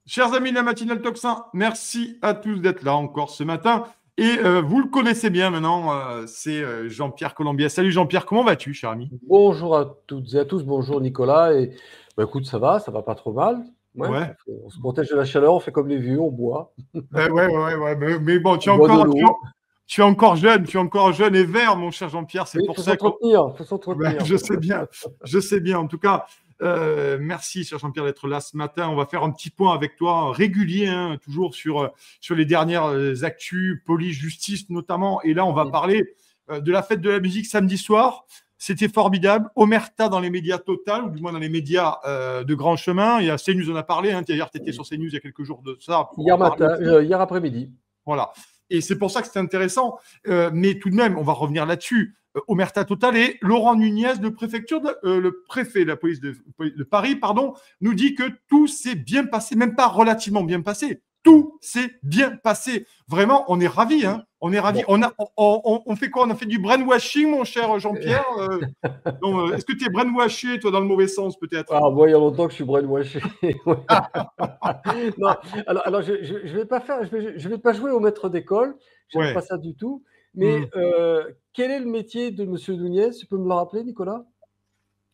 Chers amis de la matinale Tocsin, merci à tous d'être là encore ce matin. Et vous le connaissez bien maintenant, c'est Jean-Pierre Colombier. Salut Jean-Pierre, comment vas-tu, cher ami? Bonjour à toutes et à tous, bonjour Nicolas. Et bah, écoute, ça va pas trop mal. Ouais, Ouais. on se protège de la chaleur, on fait comme les vieux, on boit, Ouais. Mais bon, on boit de l'eau. tu es encore jeune, tu es encore jeune et vert, mon cher Jean-Pierre. C'est Oui, il pour faut ça que s'entretenir, faut ben, s'entretenir. je sais bien. En tout cas, merci, cher Jean-Pierre, d'être là ce matin. On va faire un petit point avec toi régulier, hein, toujours sur les dernières actus, police, justice notamment. Et là, on va parler de la fête de la musique samedi soir. C'était formidable. Omerta dans les médias Total, ou du moins dans les médias de grand chemin. Il y a CNews, on a parlé. Hein. Hier, tu étais sur CNews il y a quelques jours de ça pour en Hier parler matin, aussi. hier après-midi. Voilà. Et c'est pour ça que c'est intéressant. Mais tout de même, on va revenir là-dessus. Omerta Total et Laurent Nunez, le préfet de la police de Paris, pardon, nous dit que tout s'est bien passé, même pas relativement bien passé. Tout s'est bien passé. Vraiment, on est ravis. Hein. On est ravis. Bon. On fait quoi? On a fait du brainwashing, mon cher Jean-Pierre. Est-ce que tu es brainwashé, toi, dans le mauvais sens, peut-être? Ah, moi, il y a longtemps que je suis brainwashé. Non, alors je vais pas faire, je vais pas jouer au maître d'école. J'aime pas Ouais. ça du tout. Mais quel est le métier de Monsieur Nunez? Tu peux me le rappeler, Nicolas?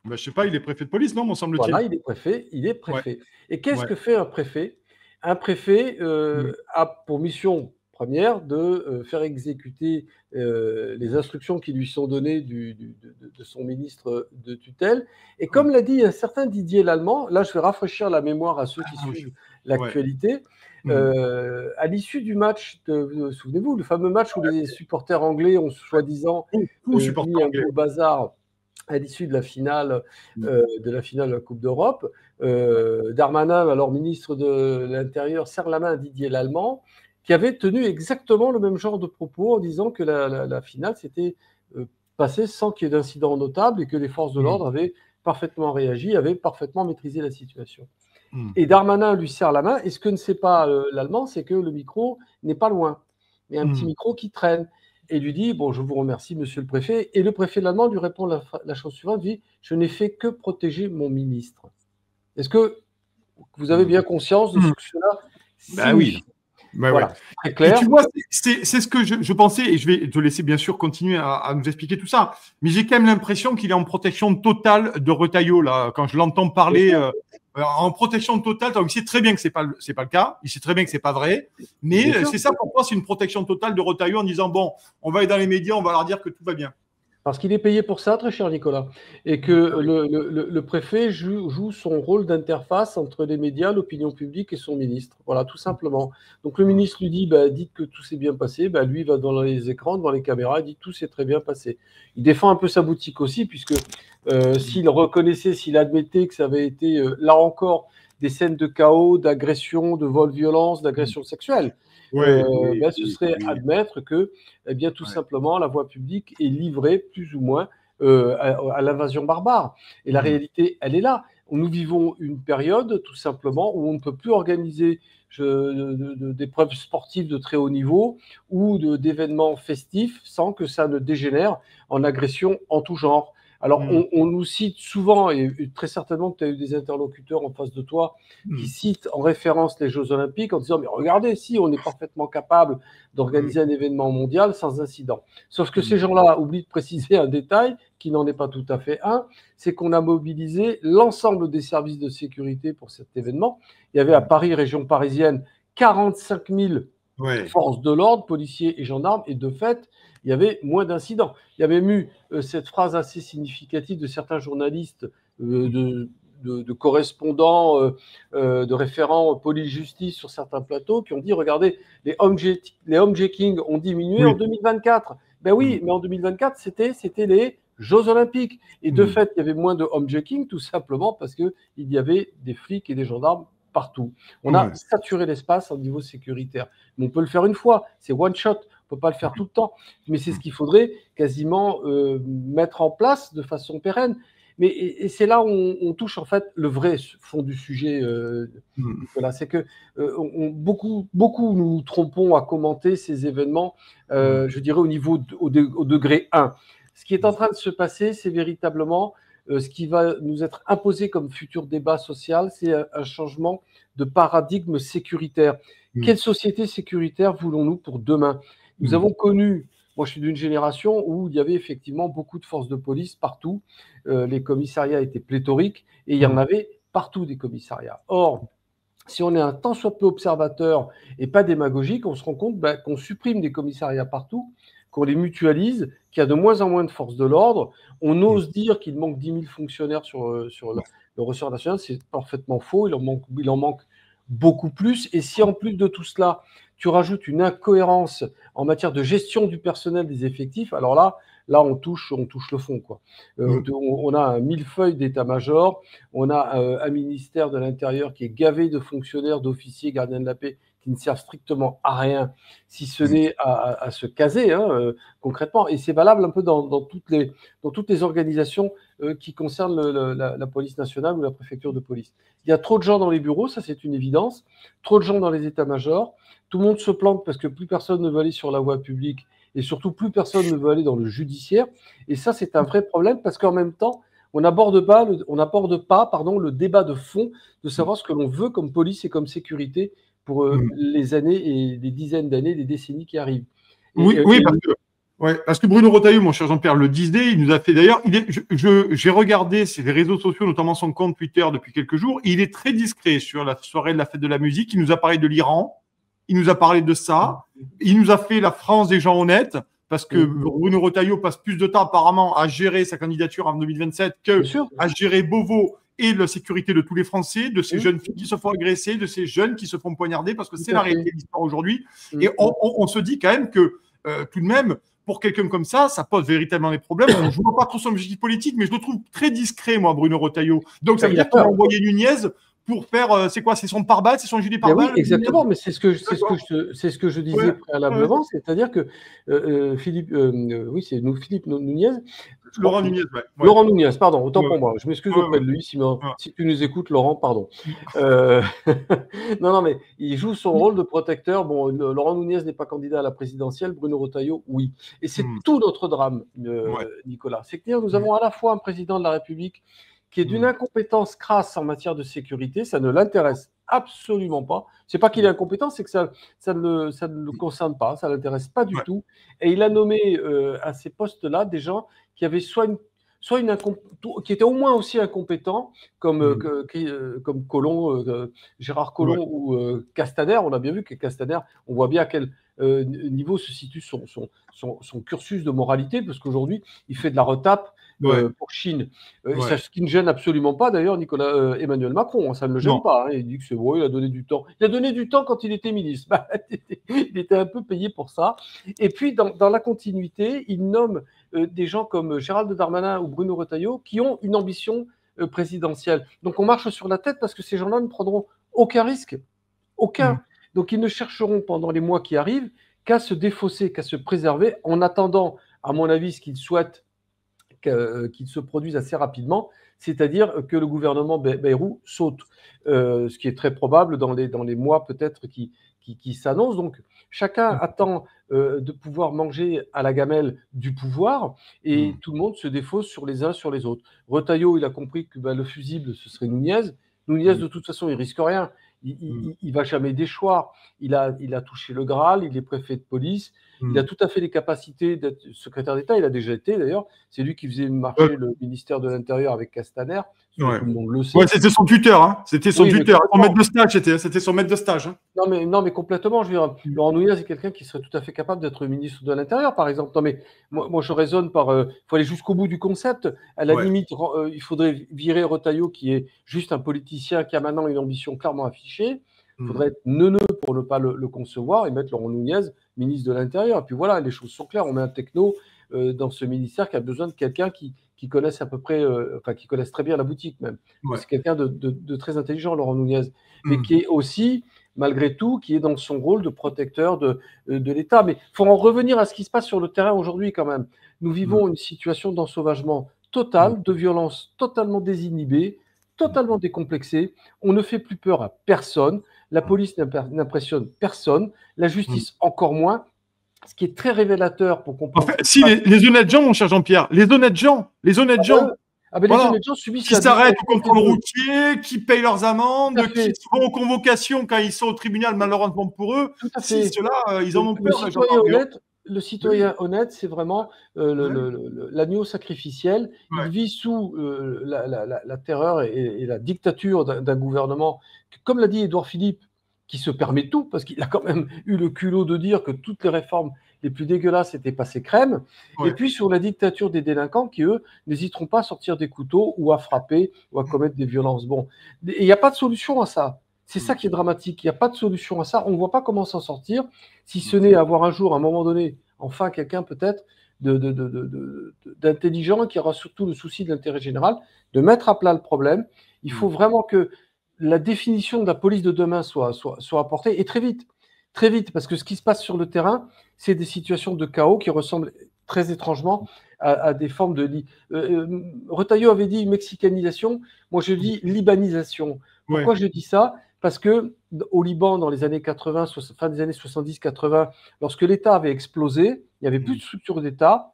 Ben, je sais pas, il est préfet de police, non, m'en semble-t-il. Voilà, il est préfet, il est Ouais. préfet. Et qu'est-ce Ouais. que fait un préfet? Un préfet a pour mission première de faire exécuter les instructions qui lui sont données de son ministre de tutelle. Et Ouais. comme l'a dit un certain Didier Lallemand, là je vais rafraîchir la mémoire à ceux qui Ah oui. suivent Ouais. l'actualité, à l'issue du match, souvenez-vous, le fameux match où les supporters anglais ont soi-disant Tout supporter mis un anglais. gros bazar à l'issue de la finale de la Coupe d'Europe. Darmanin, alors ministre de l'Intérieur, serre la main à Didier Lallemand, qui avait tenu exactement le même genre de propos en disant que la finale s'était passée sans qu'il y ait d'incident notable et que les forces de l'ordre avaient parfaitement réagi, avaient parfaitement maîtrisé la situation. Et Darmanin lui serre la main, et ce que ne sait pas l'Allemand, c'est que le micro n'est pas loin. Il y a un petit micro qui traîne. Et lui dit, bon, je vous remercie, monsieur le préfet. Et le préfet allemand lui répond la chose suivante, dit, je n'ai fait que protéger mon ministre. Est-ce que vous avez bien conscience de ce que cela Bah oui. signifie? Bah ouais. Voilà, très Et clair. tu vois, c'est ce que je pensais, et je vais te laisser bien sûr continuer à nous expliquer tout ça, mais j'ai quand même l'impression qu'il est en protection totale de Retailleau, là, quand je l'entends parler en protection totale. Donc, il sait très bien que c'est pas le cas, il sait très bien que c'est pas vrai, Bien mais sûr. c'est ça pour moi, c'est une protection totale de Retailleau en disant, bon, on va aller dans les médias, on va leur dire que tout va bien. Parce qu'il est payé pour ça, très cher Nicolas, et que Ah oui. le préfet joue son rôle d'interface entre les médias, l'opinion publique et son ministre. Voilà, tout simplement. Donc le ministre lui dit, bah, dites que tout s'est bien passé, bah, lui va dans les écrans, devant les caméras, il dit tout s'est très bien passé. Il défend un peu sa boutique aussi, puisque s'il reconnaissait, s'il admettait que ça avait été, là encore, des scènes de chaos, d'agression, de vol-violence, d'agression sexuelle, Oui, ce serait admettre que eh bien, tout ouais. simplement, la voie publique est livrée plus ou moins à l'invasion barbare. Et la réalité, elle est là. Nous vivons une période, tout simplement, où on ne peut plus organiser d'épreuves sportives de très haut niveau ou d'événements festifs sans que ça ne dégénère en agression en tout genre. Alors, on nous cite souvent, et très certainement que tu as eu des interlocuteurs en face de toi qui citent en référence les Jeux Olympiques en disant, mais regardez, si on est parfaitement capable d'organiser un événement mondial sans incident. Sauf que ces gens-là oublient de préciser un détail qui n'en est pas tout à fait un, c'est qu'on a mobilisé l'ensemble des services de sécurité pour cet événement. Il y avait à Paris, région parisienne, 45 000 forces de l'ordre, policiers et gendarmes, et de fait, il y avait moins d'incidents. Il y avait eu cette phrase assez significative de certains journalistes, de correspondants, de référents police-justice sur certains plateaux qui ont dit, regardez, les homejacking ont diminué en 2024. Ben oui, mais en 2024, c'était les Jeux Olympiques. Et de fait, il y avait moins de homejacking, tout simplement parce qu'il y avait des flics et des gendarmes partout. On a saturé l'espace au niveau sécuritaire. Mais on peut le faire une fois, c'est one shot. On ne peut pas le faire tout le temps. Mais c'est ce qu'il faudrait quasiment mettre en place de façon pérenne. Et c'est là où on touche en fait le vrai fond du sujet, Nicolas. C'est que beaucoup nous nous trompons à commenter ces événements, je dirais au niveau au degré 1. Ce qui est en train de se passer, c'est véritablement ce qui va nous être imposé comme futur débat social, c'est un changement de paradigme sécuritaire. Quelle société sécuritaire voulons-nous pour demain? Nous avons connu, moi je suis d'une génération où il y avait effectivement beaucoup de forces de police partout, les commissariats étaient pléthoriques et il y en avait partout des commissariats. Or, si on est un tant soit peu observateur et pas démagogique, on se rend compte qu'on supprime des commissariats partout, qu'on les mutualise, qu'il y a de moins en moins de forces de l'ordre. On ose dire qu'il manque 10 000 fonctionnaires sur le ressort national. C'est parfaitement faux. Il en manque beaucoup plus. Et si en plus de tout cela, tu rajoutes une incohérence en matière de gestion du personnel des effectifs, alors là on touche le fond, quoi. On a un millefeuille d'état-major, on a un ministère de l'Intérieur qui est gavé de fonctionnaires, d'officiers, gardiens de la paix, qui ne servent strictement à rien, si ce n'est à se caser, concrètement. Et c'est valable un peu dans toutes les organisations qui concernent la police nationale ou la préfecture de police. Il y a trop de gens dans les bureaux, ça c'est une évidence, trop de gens dans les états-majors, tout le monde se plante parce que plus personne ne veut aller sur la voie publique et surtout plus personne ne veut aller dans le judiciaire. Et ça, c'est un vrai problème parce qu'en même temps, on n'aborde pas, le débat de fond de savoir ce que l'on veut comme police et comme sécurité pour les années et les dizaines d'années, les décennies qui arrivent. Parce que Bruno Retailleau, mon cher Jean-Pierre, le disait, il nous a fait d'ailleurs, j'ai regardé les réseaux sociaux, notamment son compte Twitter depuis quelques jours, il est très discret sur la soirée de la fête de la musique, il nous a parlé de l'Iran, il nous a parlé de ça, il nous a fait la France des gens honnêtes, parce que Bruno Retailleau passe plus de temps apparemment à gérer sa candidature en 2027 à gérer Beauvau et la sécurité de tous les Français, de ces jeunes filles qui se font agresser, de ces jeunes qui se font poignarder, parce que c'est la réalité de l'histoire aujourd'hui. Et on se dit quand même que tout de même, pour quelqu'un comme ça pose véritablement des problèmes. Je ne vois pas trop son objectif politique, mais je le trouve très discret, moi, Bruno Retailleau. Donc ça veut dire qu'on a envoyé Nunez pour faire, c'est quoi, c'est son pare-balles, c'est son gilet pare-balles. Oui, exactement, mais c'est ce que je disais préalablement, c'est-à-dire que Philippe Nunez. Laurent Nunez, Laurent Nunez, pardon, autant pour moi. Je m'excuse auprès de lui si tu nous écoutes, Laurent, pardon. Non, mais il joue son rôle de protecteur. Bon, Laurent Nunez n'est pas candidat à la présidentielle, Bruno Retailleau, oui. Et c'est tout notre drame, Nicolas. C'est que nous avons à la fois un président de la République qui est d'une incompétence crasse en matière de sécurité, ça ne l'intéresse absolument pas. C'est pas qu'il est incompétent, c'est que ça ne le concerne pas, ça ne l'intéresse pas du tout. Et il a nommé à ces postes-là des gens qui avaient qui étaient au moins aussi incompétents comme Collomb, Gérard Collomb ou Castaner. On a bien vu que Castaner, on voit bien à quel niveau se situe son cursus de moralité, parce qu'aujourd'hui, il fait de la retape pour Chine. Ce qui ne gêne absolument pas, d'ailleurs, Emmanuel Macron. Ça ne le gêne pas. Il dit que c'est vrai, il a donné du temps. Il a donné du temps quand il était ministre. Il était un peu payé pour ça. Et puis, dans la continuité, il nomme des gens comme Gérald Darmanin ou Bruno Retailleau qui ont une ambition présidentielle. Donc, on marche sur la tête parce que ces gens-là ne prendront aucun risque. Aucun. Donc, ils ne chercheront pendant les mois qui arrivent qu'à se défausser, qu'à se préserver, en attendant, à mon avis, ce qu'ils souhaitent qu'il se produise assez rapidement, c'est-à-dire que le gouvernement Bayrou saute, ce qui est très probable dans les mois peut-être qui s'annoncent. Donc, chacun attend de pouvoir manger à la gamelle du pouvoir et tout le monde se défausse sur les uns sur les autres. Retailleau, il a compris que le fusible, ce serait Nunez. Nunez, de toute façon, il risque rien. Il va jamais déchoir. Il a touché le Graal, il est préfet de police. Il a tout à fait les capacités d'être secrétaire d'État. Il a déjà été, d'ailleurs. C'est lui qui faisait marcher le ministère de l'Intérieur avec Castaner. Tout le monde le sait. C'était son tuteur. Hein. C'était son tuteur. Son maître de stage, c'était son maître de stage. Hein. Non, mais complètement. Je veux dire, Laurent Nunez est quelqu'un qui serait tout à fait capable d'être ministre de l'Intérieur, par exemple. Non, mais moi je raisonne par... Il faut aller jusqu'au bout du concept. À la limite, il faudrait virer Retailleau, qui est juste un politicien qui a maintenant une ambition clairement affichée. Il faudrait être neuneux pour ne pas le concevoir et mettre Laurent Nunez ministre de l'Intérieur. Et puis voilà, les choses sont claires. On met un techno dans ce ministère qui a besoin de quelqu'un qui connaisse à peu près, qui connaisse très bien la boutique même. C'est quelqu'un de très intelligent, Laurent Nunez, mais qui est aussi, malgré tout, qui est dans son rôle de protecteur de l'État. Mais il faut en revenir à ce qui se passe sur le terrain aujourd'hui quand même. Nous vivons une situation d'ensauvagement total, de violence totalement désinhibée, totalement décomplexée. On ne fait plus peur à personne. La police n'impressionne personne. La justice encore moins. Ce qui est très révélateur pour comprendre. Si, les honnêtes gens, mon cher Jean-Pierre, les honnêtes gens. Ah ben, les Voilà. honnêtes gens subissent Qui la s'arrêtent au délinquance contrôle des deux. routier, qui payent leurs amendes, Tout à qui fait, vont aux convocations quand ils sont au tribunal, malheureusement pour eux. tout à Si, fait. ceux-là, ils en ont Le peur des citoyen gendarmes. honnête, Oui, c'est vraiment oui, l'agneau sacrificiel. Il ouais. vit sous la terreur et la dictature d'un gouvernement, comme l'a dit Édouard Philippe, qui se permet tout, parce qu'il a quand même eu le culot de dire que toutes les réformes les plus dégueulasses étaient passées crème. Et Ouais. puis sur la dictature des délinquants qui, eux, n'hésiteront pas à sortir des couteaux ou à frapper ou à commettre des violences. Bon, et il n'y a pas de solution à ça. C'est ça qui est dramatique. Il n'y a pas de solution à ça. On ne voit pas comment s'en sortir, si ce n'est avoir un jour, à un moment donné, enfin quelqu'un peut-être d'intelligent qui aura surtout le souci de l'intérêt général, de mettre à plat le problème. Il faut vraiment que la définition de la police de demain soit apportée, et très vite, parce que ce qui se passe sur le terrain, c'est des situations de chaos qui ressemblent très étrangement à des formes de... Retailleau avait dit mexicanisation, moi je dis libanisation. Ouais. Pourquoi je dis ça? Parce que au Liban, dans les années 80, fin des années 70-80, lorsque l'État avait explosé, il n'y avait plus de structure d'État,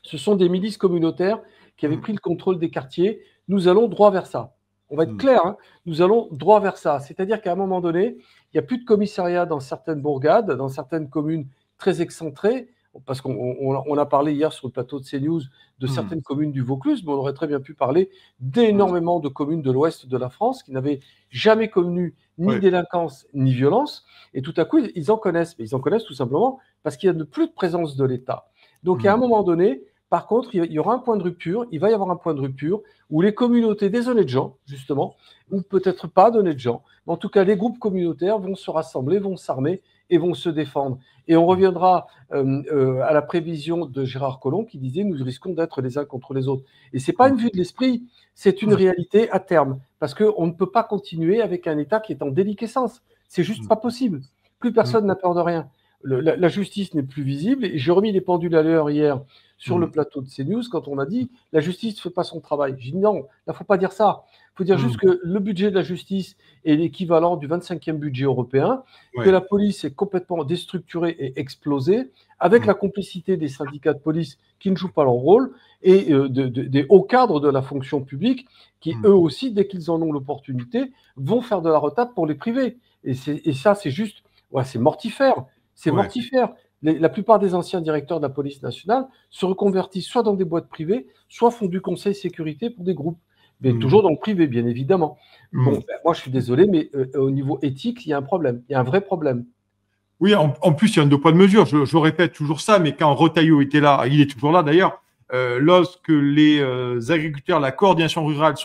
ce sont des milices communautaires qui avaient pris le contrôle des quartiers. Nous allons droit vers ça. On va être clair, hein, nous allons droit vers ça. C'est-à-dire qu'à un moment donné, il n'y a plus de commissariat dans certaines bourgades, dans certaines communes très excentrées, parce qu'on a parlé hier sur le plateau de CNews de certaines communes du Vaucluse, mais on aurait très bien pu parler d'énormément de communes de l'ouest de la France qui n'avaient jamais connu ni Ouais. délinquance ni violence, et tout à coup, ils en connaissent. Mais ils en connaissent tout simplement parce qu'il n'y a plus de présence de l'État. Donc, à un moment donné, par contre, il y aura un point de rupture, il va y avoir un point de rupture où les communautés des honnêtes gens, justement, ou peut-être pas d'honnêtes gens, mais en tout cas, les groupes communautaires vont se rassembler, vont s'armer et vont se défendre. Et on reviendra à la prévision de Gérard Collomb qui disait nous risquons d'être les uns contre les autres. Et c'est pas une vue de l'esprit, c'est une réalité à terme, parce qu'on ne peut pas continuer avec un État qui est en déliquescence. C'est juste pas possible. Plus personne n'a peur de rien. La justice n'est plus visible. Et j'ai remis les pendules à l'heure hier sur le plateau de CNews quand on a dit la justice ne fait pas son travail. J'ai dit non, il ne faut pas dire ça. Il faut dire juste que le budget de la justice est l'équivalent du 25e budget européen, que la police est complètement déstructurée et explosée, avec la complicité des syndicats de police qui ne jouent pas leur rôle, et des hauts cadres de la fonction publique qui, eux aussi, dès qu'ils en ont l'opportunité, vont faire de la retape pour les privés. Et ça, c'est juste, ouais, c'est mortifère. C'est Ouais. mortifère. La plupart des anciens directeurs de la police nationale se reconvertissent soit dans des boîtes privées, soit font du conseil sécurité pour des groupes. Mais toujours dans le privé, bien évidemment. Bon, moi, je suis désolé, mais au niveau éthique, il y a un problème. Il y a un vrai problème. Oui, en plus, il y a un deux poids de mesure. Je répète toujours ça, mais quand Retailleau était là, il est toujours là d'ailleurs, lorsque les agriculteurs, la coordination rurale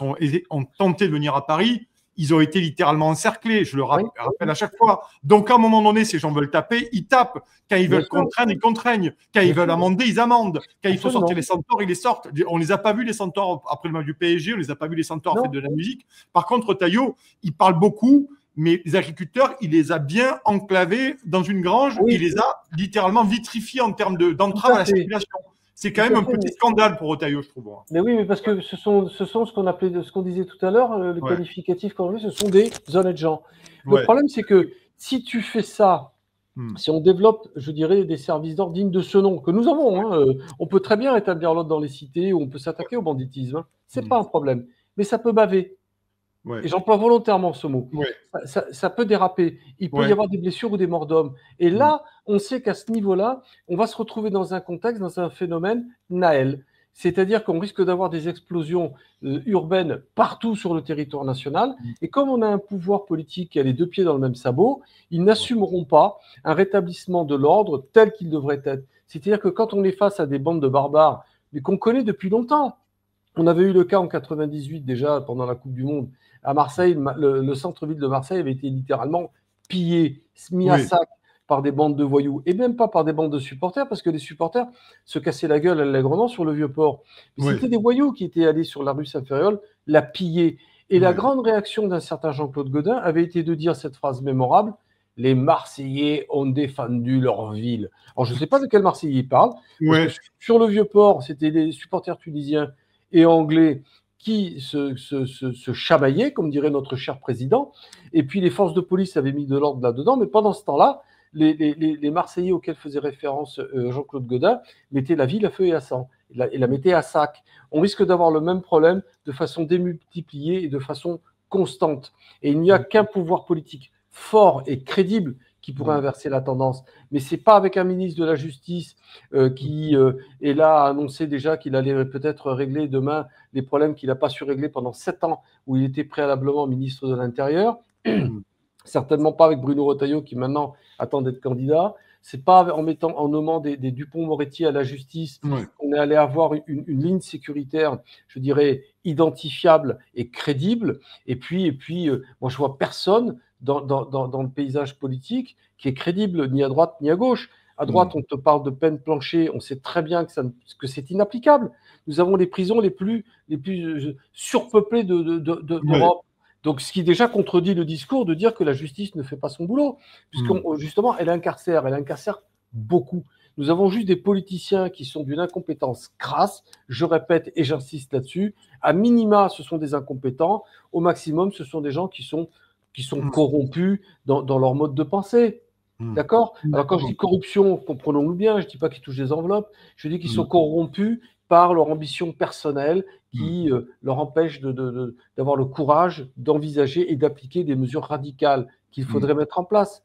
ont tenté de venir à Paris, ils ont été littéralement encerclés. Je le rappelle à chaque fois. Donc, à un moment donné, ces gens veulent taper, ils tapent. Quand ils veulent contraindre, ils contraignent. Quand ils veulent amender, ils amendent. Quand il faut sortir les centaures, ils les sortent. On les a pas vus, les centaures, après le match du PSG. On les a pas vus, les centaures, fait de la musique. Par contre, Retailleau, il parle beaucoup. Mais les agriculteurs, il les a bien enclavés dans une grange. Il les a littéralement vitrifiés en termes d'entrave à la circulation. C'est quand même un petit scandale pour Retailleau, je trouve. Mais oui, mais parce que ce sont ce qu'on appelait, ce qu'on disait tout à l'heure, le qualificatif qu'on avait, ce sont des honnêtes gens. Le problème, c'est que si tu fais ça, si on développe, je dirais, des services d'ordre dignes de ce nom que nous avons, hein, on peut très bien établir l'ordre dans les cités, ou on peut s'attaquer au banditisme. Hein, c'est pas un problème. Mais ça peut baver. Et j'emploie volontairement ce mot. Ça peut déraper. Il peut y avoir des blessures ou des morts d'hommes. Et là, on sait qu'à ce niveau-là, on va se retrouver dans un contexte, dans un phénomène Naël. C'est-à-dire qu'on risque d'avoir des explosions urbaines partout sur le territoire national. Et comme on a un pouvoir politique qui a les deux pieds dans le même sabot, ils n'assumeront pas un rétablissement de l'ordre tel qu'il devrait être. C'est-à-dire que quand on est face à des bandes de barbares, mais qu'on connaît depuis longtemps, on avait eu le cas en 98 déjà pendant la Coupe du Monde à Marseille. Le centre-ville de Marseille avait été littéralement pillé, mis à sac par des bandes de voyous et même pas par des bandes de supporters parce que les supporters se cassaient la gueule allègrement sur le Vieux-Port. C'était des voyous qui étaient allés sur la rue Saint-Ferréol la piller. Et la grande réaction d'un certain Jean-Claude Gaudin avait été de dire cette phrase mémorable: les Marseillais ont défendu leur ville. Alors je ne sais pas de quel Marseillais il parle, parce que sur le Vieux-Port, c'était des supporters tunisiens et anglais qui se chamaillaient, comme dirait notre cher président, et puis les forces de police avaient mis de l'ordre là-dedans, mais pendant ce temps-là, les Marseillais auxquels faisait référence Jean-Claude Gaudin mettaient la ville à feu et à sang. et la mettait à sac. On risque d'avoir le même problème de façon démultipliée et de façon constante. Et il n'y a qu'un pouvoir politique fort et crédible qui pourrait inverser la tendance. Mais ce n'est pas avec un ministre de la Justice qui est là à annoncer déjà qu'il allait peut-être régler demain les problèmes qu'il n'a pas su régler pendant 7 ans où il était préalablement ministre de l'Intérieur. Certainement pas avec Bruno Retailleau qui maintenant attend d'être candidat. C'est pas en nommant des Dupond-Moretti à la justice qu'on est allé avoir une ligne sécuritaire, je dirais, identifiable et crédible. Et puis moi, je vois personne dans le paysage politique qui est crédible ni à droite ni à gauche. À droite, on te parle de peine plancher, on sait très bien que c'est inapplicable. Nous avons les prisons les plus surpeuplées d'Europe. Donc, ce qui déjà contredit le discours de dire que la justice ne fait pas son boulot, justement, elle incarcère beaucoup. Nous avons juste des politiciens qui sont d'une incompétence crasse, je répète et j'insiste là-dessus. À minima, ce sont des incompétents. Au maximum, ce sont des gens qui sont corrompus dans leur mode de pensée. D'accord ? Alors, quand je dis corruption, comprenons-nous bien, je ne dis pas qu'ils touchent des enveloppes, je dis qu'ils sont corrompus par leur ambition personnelle qui leur empêche d'avoir le courage d'envisager et d'appliquer des mesures radicales qu'il faudrait mettre en place.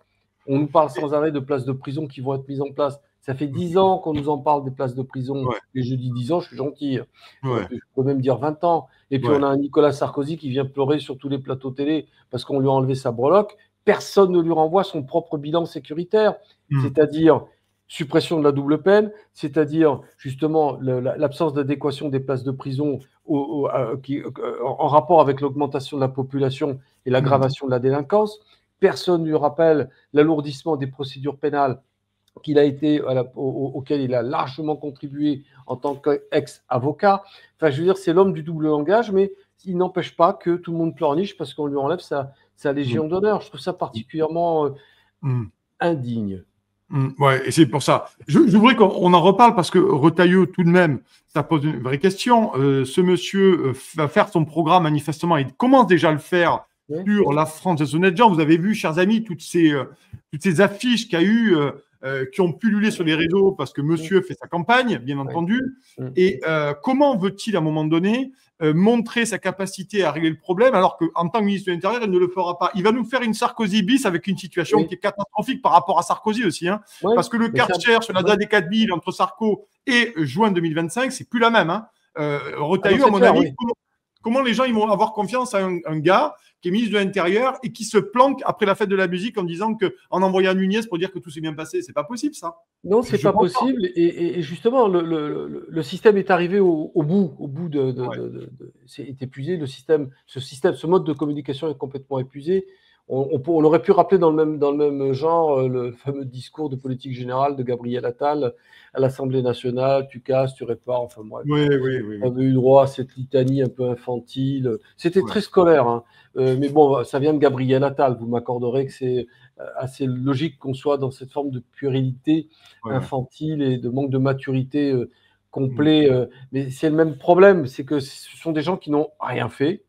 On nous parle sans arrêt de places de prison qui vont être mises en place. Ça fait 10 ans qu'on nous en parle des places de prison. Et je dis 10 ans, je suis gentil. Je peux même dire 20 ans. Et puis on a un Nicolas Sarkozy qui vient pleurer sur tous les plateaux télé parce qu'on lui a enlevé sa breloque. Personne ne lui renvoie son propre bilan sécuritaire. C'est-à-dire suppression de la double peine, c'est-à-dire justement l'absence d'adéquation des places de prison en rapport avec l'augmentation de la population et l'aggravation de la délinquance. Personne ne lui rappelle l'alourdissement des procédures pénales auquel il a largement contribué en tant qu'ex-avocat. Enfin, je veux dire, c'est l'homme du double langage, mais il n'empêche pas que tout le monde pleurniche parce qu'on lui enlève sa légion d'honneur. Je trouve ça particulièrement indigne. Ouais, et c'est pour ça. Je voudrais qu'on en reparle parce que Retailleau, tout de même, ça pose une vraie question. Ce monsieur va faire son programme manifestement. Il commence déjà à le faire sur la France des honnêtes gens. Vous avez vu, chers amis, toutes ces affiches qu'il y a eu, qui ont pullulé sur les réseaux parce que monsieur fait sa campagne, bien entendu. Et comment veut-il, à un moment donné, montrer sa capacité à régler le problème alors qu'en tant que ministre de l'Intérieur, il ne le fera pas. Il va nous faire une Sarkozy bis avec une situation qui est catastrophique par rapport à Sarkozy aussi. Parce que le Karcher sur la date des 4000 entre Sarko et juin 2025, c'est plus la même. Retailleau, à mon avis, comment les gens ils vont avoir confiance à un gars qui est ministre de l'Intérieur et qui se planque après la fête de la musique en disant en envoyant Nunez pour dire que tout s'est bien passé. C'est pas possible, ça. Non, c'est pas possible. Et justement, le système est arrivé au bout c'est épuisé. Ce mode de communication est complètement épuisé. On aurait pu rappeler dans le même genre le fameux discours de politique générale de Gabriel Attal à l'Assemblée nationale, tu casses, tu répares, enfin bref. Oui. On avait eu droit à cette litanie un peu infantile. C'était très scolaire, mais bon, ça vient de Gabriel Attal. Vous m'accorderez que c'est assez logique qu'on soit dans cette forme de puérilité infantile et de manque de maturité complet. Mais c'est le même problème, c'est que ce sont des gens qui n'ont rien fait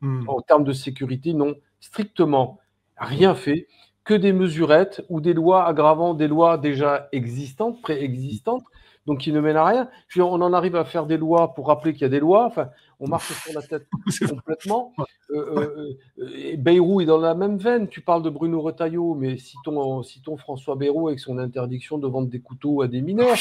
en termes de sécurité, n'ont strictement rien fait, que des mesurettes ou des lois aggravant des lois déjà existantes, préexistantes, donc qui ne mènent à rien. Puis on en arrive à faire des lois pour rappeler qu'il y a des lois. Enfin, on marche sur la tête complètement. Bayrou est dans la même veine. Tu parles de Bruno Retailleau, mais citons François Bayrou avec son interdiction de vendre des couteaux à des mineurs.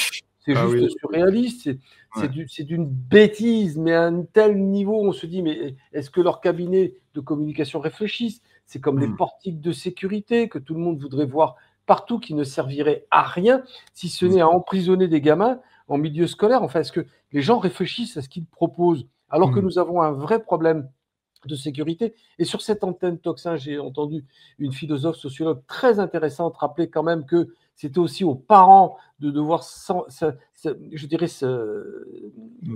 C'est juste surréaliste. C'est d'une bêtise, mais à un tel niveau, on se dit, mais est-ce que leur cabinet de communication réfléchissent? C'est comme les portiques de sécurité que tout le monde voudrait voir partout, qui ne serviraient à rien, si ce n'est à emprisonner des gamins en milieu scolaire. Enfin, est-ce que les gens réfléchissent à ce qu'ils proposent, alors que nous avons un vrai problème de sécurité? Et sur cette antenne Tocsin, j'ai entendu une philosophe sociologue très intéressante rappeler quand même que c'était aussi aux parents de devoir,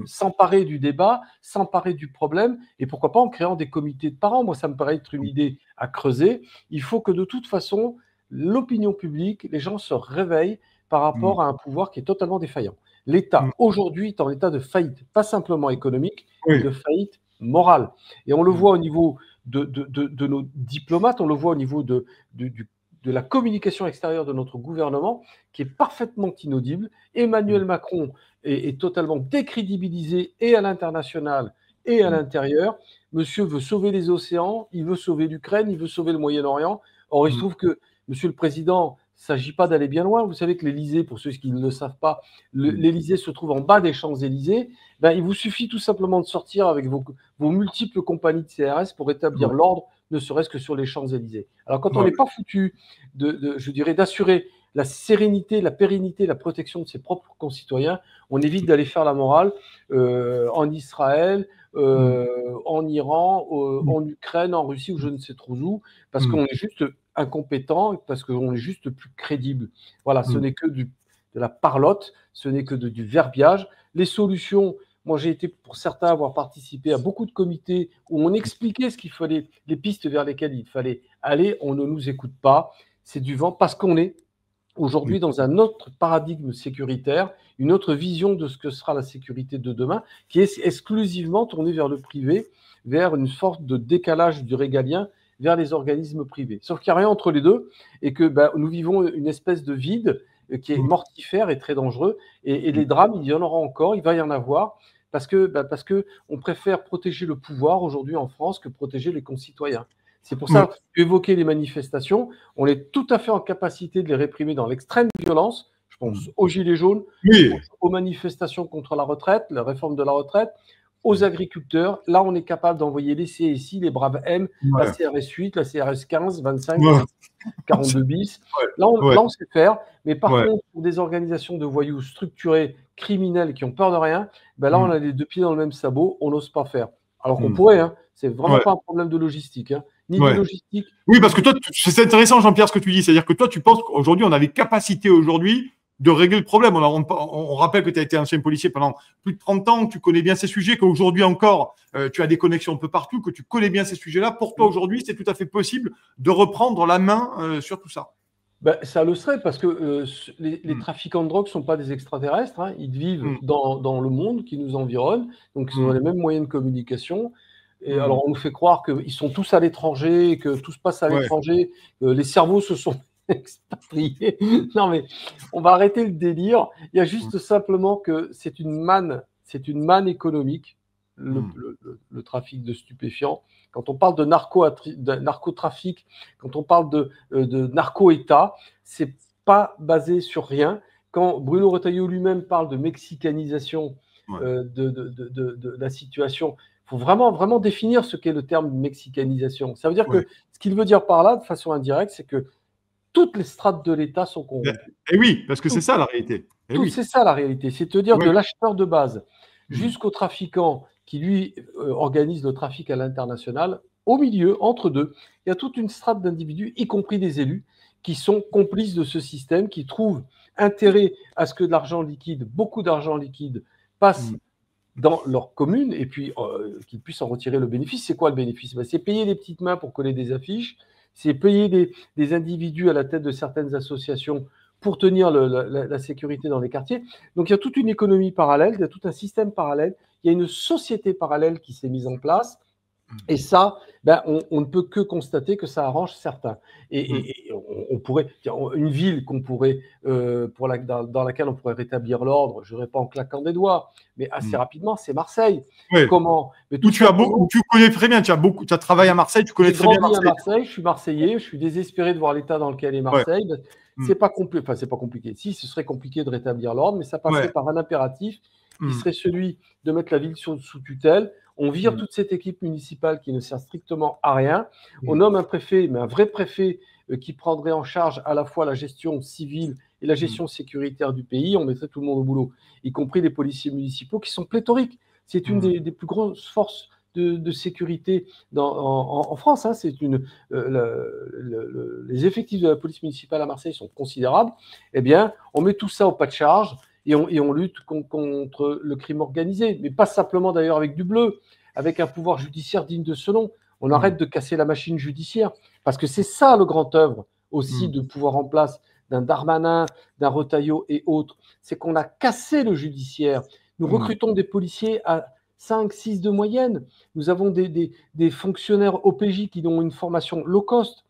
s'emparer du débat, s'emparer du problème, et pourquoi pas en créant des comités de parents. Moi, ça me paraît être une idée à creuser. Il faut que de toute façon, l'opinion publique, les gens se réveillent par rapport à un pouvoir qui est totalement défaillant. L'État, aujourd'hui, est en état de faillite, pas simplement économique, mais de faillite morale. Et on le voit au niveau de nos diplomates, on le voit au niveau du de la communication extérieure de notre gouvernement qui est parfaitement inaudible. Emmanuel Macron est totalement décrédibilisé et à l'international et à l'intérieur. Monsieur veut sauver les océans, il veut sauver l'Ukraine, il veut sauver le Moyen-Orient. Or, il se trouve que, Monsieur le Président, il ne s'agit pas d'aller bien loin. Vous savez que l'Élysée, pour ceux qui ne le savent pas, l'Élysée se trouve en bas des Champs-Élysées. Ben, il vous suffit tout simplement de sortir avec vos multiples compagnies de CRS pour établir l'ordre, ne serait-ce que sur les Champs-Élysées. Alors, quand on n'est pas foutu, je dirais, d'assurer la sérénité, la pérennité, la protection de ses propres concitoyens, on évite d'aller faire la morale en Israël, en Iran, en Ukraine, en Russie ou je ne sais trop où, parce qu'on est juste incompétent, parce qu'on est juste plus crédible. Voilà, ce n'est que de la parlotte, ce n'est que du verbiage. Les solutions, moi j'ai été pour certains avoir participé à beaucoup de comités où on expliquait ce qu'il fallait, les pistes vers lesquelles il fallait aller, on ne nous écoute pas, c'est du vent, parce qu'on est aujourd'hui dans un autre paradigme sécuritaire, une autre vision de ce que sera la sécurité de demain, qui est exclusivement tournée vers le privé, vers une sorte de décalage du régalien vers les organismes privés. Sauf qu'il n'y a rien entre les deux et que nous vivons une espèce de vide qui est mortifère et très dangereux. Et les drames, il y en aura encore, il va y en avoir, parce que on préfère protéger le pouvoir aujourd'hui en France que protéger les concitoyens. C'est pour ça que tu évoquais les manifestations. On est tout à fait en capacité de les réprimer dans l'extrême violence. Je pense aux Gilets jaunes, aux manifestations contre la retraite, la réforme de la retraite, aux agriculteurs. Là, on est capable d'envoyer les CSI, les Braves M, la CRS 8, la CRS 15, 25, 42 bis. Là, on sait faire. Mais par contre, pour des organisations de voyous structurés, criminels, qui ont peur de rien, là, on a les deux pieds dans le même sabot. On n'ose pas faire. Alors qu'on pourrait, hein. C'est vraiment pas un problème de logistique, hein. Ni de logistique. Oui, parce que toi, c'est intéressant, Jean-Pierre, ce que tu dis. C'est-à-dire que toi, tu penses qu'aujourd'hui, on avait capacité aujourd'hui de régler le problème. On rappelle que tu as été ancien policier pendant plus de 30 ans, que tu connais bien ces sujets, qu'aujourd'hui encore, tu as des connexions un peu partout, que tu connais bien ces sujets-là. Pour toi, aujourd'hui, c'est tout à fait possible de reprendre la main sur tout ça. Ça le serait, parce que les trafiquants de drogue ne sont pas des extraterrestres, hein. Ils vivent dans le monde qui nous environne, donc ils ont les mêmes moyens de communication. Et alors, on nous fait croire qu'ils sont tous à l'étranger, que tout se passe à l'étranger, que les cerveaux se sont expatriés. Non, mais on va arrêter le délire. Il y a juste simplement que c'est une manne économique, le trafic de stupéfiants. Quand on parle de narcotrafic, quand on parle de narco-État, c'est pas basé sur rien. Quand Bruno Retailleau lui-même parle de mexicanisation de la situation, il faut vraiment définir ce qu'est le terme mexicanisation. Ça veut dire que ce qu'il veut dire par là, de façon indirecte, c'est que toutes les strates de l'État sont corrompues. Et oui, parce que c'est ça la réalité. C'est ça la réalité. C'est-à-dire de l'acheteur de base jusqu'au trafiquant qui, lui, organise le trafic à l'international. Au milieu, entre deux, il y a toute une strate d'individus, y compris des élus, qui sont complices de ce système, qui trouvent intérêt à ce que de l'argent liquide, beaucoup d'argent liquide, passe dans leur commune et puis qu'ils puissent en retirer le bénéfice. C'est quoi le bénéfice? C'est payer les petites mains pour coller des affiches, c'est payer des individus à la tête de certaines associations pour tenir la sécurité dans les quartiers. Donc il y a toute une économie parallèle, il y a tout un système parallèle, il y a une société parallèle qui s'est mise en place. Et ça, on ne peut que constater que ça arrange certains. Et on pourrait, une ville qu'on pourrait, dans laquelle on pourrait rétablir l'ordre, je ne dirais pas en claquant des doigts, mais assez rapidement, c'est Marseille. Comment? Où tu connais très bien, tu as travaillé à Marseille, tu connais très bien Marseille. À Marseille, je suis Marseillais, je suis désespéré de voir l'état dans lequel est Marseille. C'est pas compliqué, enfin c'est pas compliqué. Si, ce serait compliqué de rétablir l'ordre, mais ça passerait par un impératif qui serait celui de mettre la ville sous tutelle. On vire toute cette équipe municipale qui ne sert strictement à rien. On nomme un préfet, mais un vrai préfet qui prendrait en charge à la fois la gestion civile et la gestion sécuritaire du pays. On mettrait tout le monde au boulot, y compris les policiers municipaux qui sont pléthoriques. C'est une des plus grosses forces de sécurité en France. Hein. Les effectifs de la police municipale à Marseille sont considérables. Eh bien, on met tout ça au pas de charge. Et on lutte contre le crime organisé, mais pas simplement d'ailleurs avec du bleu, avec un pouvoir judiciaire digne de ce nom. On arrête de casser la machine judiciaire, parce que c'est ça le grand œuvre aussi de pouvoir en place d'un Darmanin, d'un Retailleau et autres. C'est qu'on a cassé le judiciaire. Nous recrutons des policiers à 5, 6 de moyenne. Nous avons des fonctionnaires OPJ qui ont une formation low cost.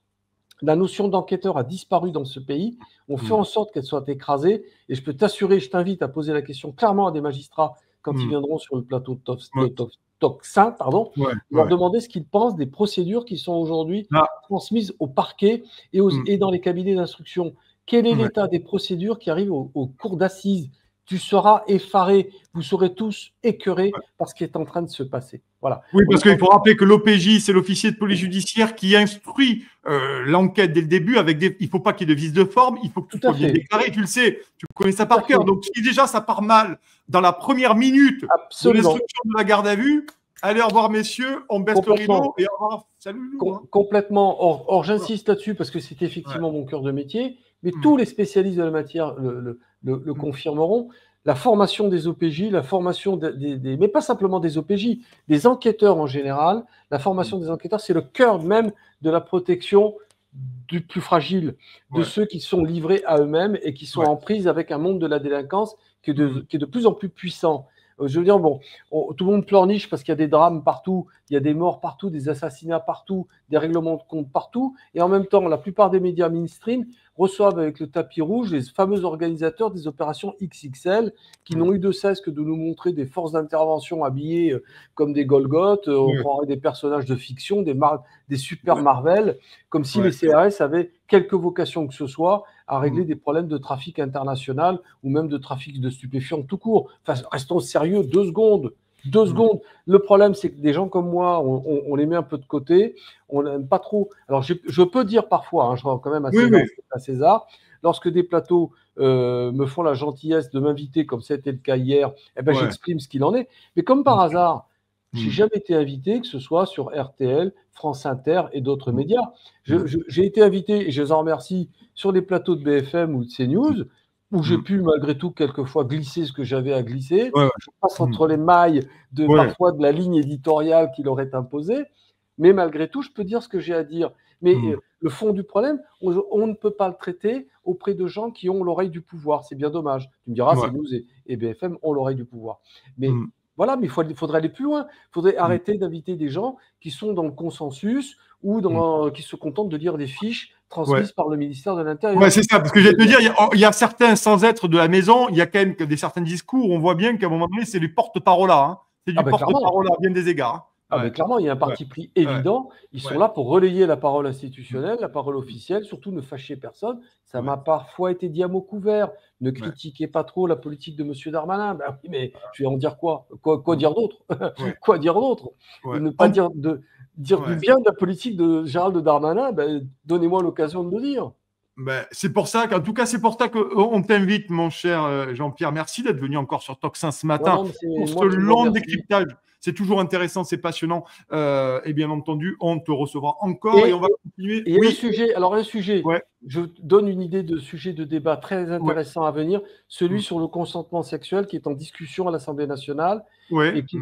La notion d'enquêteur a disparu dans ce pays. On fait en sorte qu'elle soit écrasée. Et je peux t'assurer, je t'invite à poser la question clairement à des magistrats quand ils viendront sur le plateau de Tocsin, leur demander ce qu'ils pensent des procédures qui sont aujourd'hui transmises au parquet et dans les cabinets d'instruction. Quel est l'état des procédures qui arrivent aux cours d'assises? Tu seras effaré, vous serez tous écœurés par ce qui est en train de se passer. Voilà. Oui, parce qu'il faut rappeler que l'OPJ, c'est l'officier de police judiciaire qui instruit l'enquête dès le début. Il ne faut pas qu'il y ait de vice de forme, il faut que tout soit bien déclaré. Tu le sais, tu connais ça par cœur. Donc, si déjà ça part mal dans la première minute de l'instruction de la garde à vue, allez, au revoir, messieurs, on baisse le rideau et au revoir. Salut. Complètement. Or, j'insiste là-dessus parce que c'est effectivement mon cœur de métier, mais tous les spécialistes de la matière le confirmeront. La formation des OPJ, la formation mais pas simplement des OPJ, des enquêteurs en général, la formation des enquêteurs, c'est le cœur même de la protection du plus fragile, de ceux qui sont livrés à eux-mêmes et qui sont en prise avec un monde de la délinquance qui est de plus en plus puissant. Je veux dire, tout le monde pleurniche parce qu'il y a des drames partout, il y a des morts partout, des assassinats partout, des règlements de compte partout, et en même temps, la plupart des médias mainstream reçoivent avec le tapis rouge les fameux organisateurs des opérations XXL qui n'ont eu de cesse que de nous montrer des forces d'intervention habillées comme des Golgoth, on croirait des personnages de fiction, des super Marvel, comme si les CRS avaient quelque vocation que ce soit à régler des problèmes de trafic international ou même de trafic de stupéfiants tout court. Enfin, restons sérieux 2 secondes. 2 secondes. Le problème, c'est que des gens comme moi, on les met un peu de côté, on n'aime pas trop. Alors, je peux dire parfois, je rends quand même à César, lorsque des plateaux me font la gentillesse de m'inviter, comme c'était le cas hier, j'exprime ce qu'il en est. Mais comme par hasard, j'ai jamais été invité, que ce soit sur RTL, France Inter et d'autres médias. J'ai été invité, et je les en remercie, sur des plateaux de BFM ou de CNews, où j'ai pu malgré tout quelquefois glisser ce que j'avais à glisser. Je passe entre les mailles parfois de la ligne éditoriale qu'il aurait imposée, mais malgré tout, je peux dire ce que j'ai à dire. Mais le fond du problème, on ne peut pas le traiter auprès de gens qui ont l'oreille du pouvoir. C'est bien dommage. Tu me diras, CNews et BFM ont l'oreille du pouvoir. Mais voilà, mais il faudrait aller plus loin. Il faudrait arrêter d'inviter des gens qui sont dans le consensus ou qui se contentent de lire des fiches transmises par le ministère de l'Intérieur. Ouais, c'est ça, parce que je vais te dire, il y a certains, sans être de la maison, il y a quand même certains discours où on voit bien qu'à un moment donné, c'est du porte-parole là. Hein. C'est du porte-parole à bien des égards. Mais clairement, il y a un parti pris évident. Ils sont là pour relayer la parole institutionnelle, la parole officielle, surtout ne fâcher personne. Ça m'a parfois été dit à mots couverts. Ne critiquez pas trop la politique de M. Darmanin. Ben oui, mais je vais en dire quoi dire d'autre Quoi dire d'autre Ne pas dire du bien de la politique de Gérald Darmanin, donnez-moi l'occasion de le dire. C'est pour ça qu'on t'invite, mon cher Jean-Pierre. Merci d'être venu encore sur Tocsin ce matin pour ce long décryptage. C'est toujours intéressant, c'est passionnant. Et bien entendu, on te recevra encore et on va continuer. Et un sujet. Je donne une idée de sujet de débat très intéressant à venir, celui sur le consentement sexuel qui est en discussion à l'Assemblée nationale et qui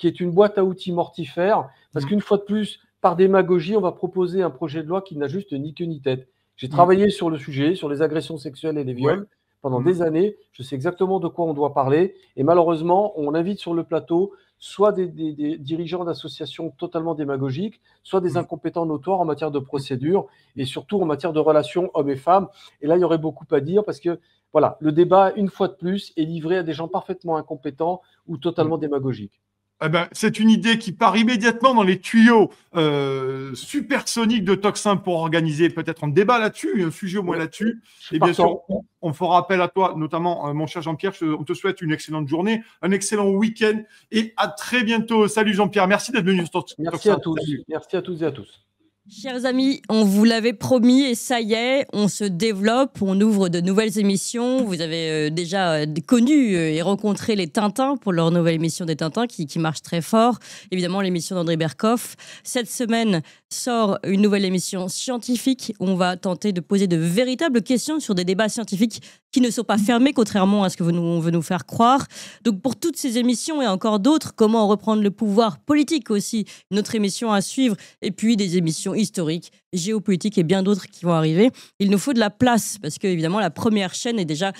est une boîte à outils mortifère. Parce qu'une fois de plus, par démagogie, on va proposer un projet de loi qui n'a juste ni queue ni tête. J'ai travaillé sur le sujet, sur les agressions sexuelles et les viols pendant des années. Je sais exactement de quoi on doit parler. Et malheureusement, on invite sur le plateau soit des dirigeants d'associations totalement démagogiques, soit des incompétents notoires en matière de procédure et surtout en matière de relations hommes et femmes. Et là, il y aurait beaucoup à dire parce que voilà, le débat, une fois de plus, est livré à des gens parfaitement incompétents ou totalement démagogiques. C'est une idée qui part immédiatement dans les tuyaux supersoniques de Tocsin pour organiser peut-être un débat là-dessus, un sujet au moins là-dessus. Et bien sûr, on fera appel à toi, notamment mon cher Jean-Pierre. On te souhaite une excellente journée, un excellent week-end et à très bientôt. Salut Jean-Pierre, merci d'être venu sur Tocsin. Merci à tous. Merci à toutes et à tous. Chers amis, on vous l'avait promis et ça y est, on se développe, on ouvre de nouvelles émissions. Vous avez déjà connu et rencontré les Tintins pour leur nouvelle émission des Tintins qui marche très fort. Évidemment, l'émission d'André Berkoff. Cette semaine sort une nouvelle émission scientifique où on va tenter de poser de véritables questions sur des débats scientifiques qui ne sont pas fermés, contrairement à ce que on veut nous faire croire. Donc pour toutes ces émissions et encore d'autres, comment reprendre le pouvoir politique aussi, notre émission à suivre, et puis des émissions historiques géopolitique et bien d'autres qui vont arriver. Il nous faut de la place parce que évidemment la première chaîne est déjà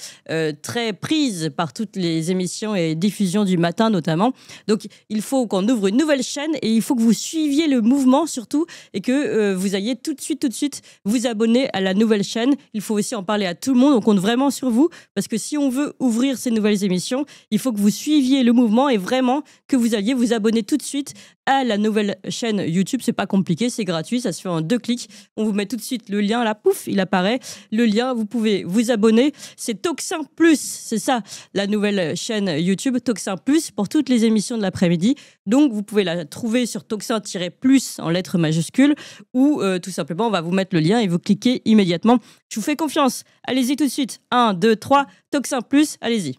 très prise par toutes les émissions et diffusions du matin notamment. Donc il faut qu'on ouvre une nouvelle chaîne et il faut que vous suiviez le mouvement surtout et que vous ayez tout de suite vous abonner à la nouvelle chaîne. Il faut aussi en parler à tout le monde. On compte vraiment sur vous parce que si on veut ouvrir ces nouvelles émissions, il faut que vous suiviez le mouvement et vraiment que vous alliez vous abonner tout de suite à la nouvelle chaîne YouTube. C'est pas compliqué, c'est gratuit, ça se fait en 2 clics. On vous met tout de suite le lien là, pouf, il apparaît. Le lien, vous pouvez vous abonner. C'est Toxin Plus, c'est ça, la nouvelle chaîne YouTube Toxin Plus pour toutes les émissions de l'après-midi. Donc vous pouvez la trouver sur Toxin-Plus en lettres majuscules ou tout simplement on va vous mettre le lien et vous cliquez immédiatement. Je vous fais confiance. Allez-y tout de suite. 1, 2, 3, Toxin Plus, allez-y.